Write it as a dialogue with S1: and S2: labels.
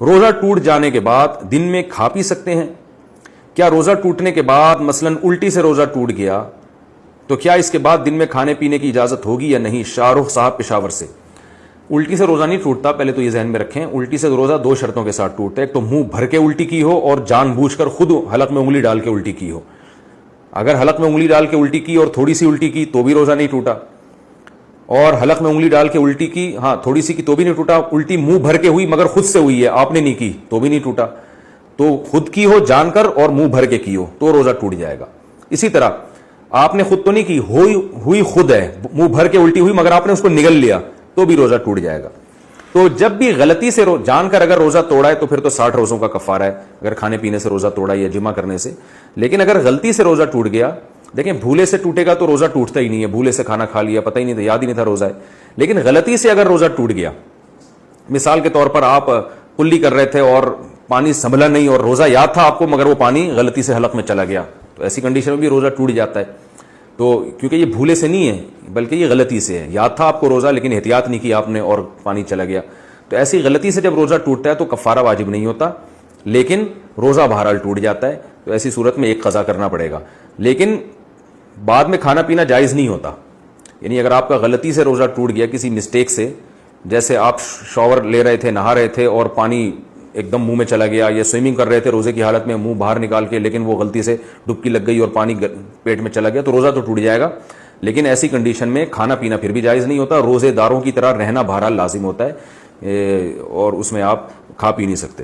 S1: روزہ ٹوٹ جانے کے بعد دن میں کھا پی سکتے ہیں؟ کیا روزہ ٹوٹنے کے بعد مثلاً الٹی سے روزہ ٹوٹ گیا تو کیا اس کے بعد دن میں کھانے پینے کی اجازت ہوگی یا نہیں؟ شاہ رخ صاحب پشاور سے۔ الٹی سے روزہ نہیں ٹوٹتا، پہلے تو یہ ذہن میں رکھیں۔ الٹی سے روزہ دو شرطوں کے ساتھ ٹوٹتا ہے، ایک تو منہ بھر کے الٹی کی ہو اور جان بوجھ کر خود حلق میں انگلی ڈال کے الٹی کی ہو۔ اگر حلق میں انگلی ڈال کے الٹی کی اور تھوڑی سی الٹی کی تو بھی روزہ نہیں ٹوٹا، اور حلق میں انگلی ڈال کے الٹی کی تھوڑی سی کی تو بھی نہیں ٹوٹا، الٹی منہ بھر کے ہوئی مگر خود سے ہوئی ہے، آپ نے نہیں کی تو بھی نہیں ٹوٹا۔ تو خود کی ہو جان کر اور منہ بھر کے کی ہو تو روزہ ٹوٹ جائے گا۔ اسی طرح آپ نے خود تو نہیں کی، ہوئی خود ہے، منہ بھر کے الٹی ہوئی مگر آپ نے اس کو نگل لیا تو بھی روزہ ٹوٹ جائے گا۔ تو جب بھی غلطی سے جان کر اگر روزہ توڑا ہے تو پھر تو 60 روزوں کا کفارہ ہے، اگر کھانے پینے سے روزہ توڑا یا جمع کرنے سے۔ لیکن اگر غلطی سے روزہ ٹوٹ گیا، دیکھیں بھولے سے ٹوٹے گا تو روزہ ٹوٹتا ہی نہیں ہے، بھولے سے کھانا کھا لیا، پتہ ہی نہیں تھا، یاد ہی نہیں تھا روزہ ہے۔ لیکن غلطی سے اگر روزہ ٹوٹ گیا، مثال کے طور پر آپ کلی کر رہے تھے اور پانی سنبھلا نہیں اور روزہ یاد تھا آپ کو مگر وہ پانی غلطی سے حلق میں چلا گیا، تو ایسی کنڈیشن میں بھی روزہ ٹوٹ جاتا ہے۔ تو کیونکہ یہ بھولے سے نہیں ہے بلکہ یہ غلطی سے ہے، یاد تھا آپ کو روزہ لیکن احتیاط نہیں کی آپ نے اور پانی چلا گیا، تو ایسی غلطی سے جب روزہ ٹوٹتا ہے تو کفارہ واجب نہیں ہوتا، لیکن روزہ بہرحال ٹوٹ جاتا ہے۔ تو ایسی صورت میں ایک قضا کرنا پڑے گا، لیکن بعد میں کھانا پینا جائز نہیں ہوتا۔ یعنی اگر آپ کا غلطی سے روزہ ٹوٹ گیا کسی مسٹیک سے، جیسے آپ شاور لے رہے تھے، نہا رہے تھے اور پانی ایک دم منہ میں چلا گیا، یا سوئمنگ کر رہے تھے روزے کی حالت میں منہ باہر نکال کے، لیکن وہ غلطی سے ڈبکی لگ گئی اور پانی پیٹ میں چلا گیا، تو روزہ تو ٹوٹ جائے گا۔ لیکن ایسی کنڈیشن میں کھانا پینا پھر بھی جائز نہیں ہوتا، روزے داروں کی طرح رہنا بہرحال لازم ہوتا ہے، اور اس میں آپ کھا پی نہیں سکتے۔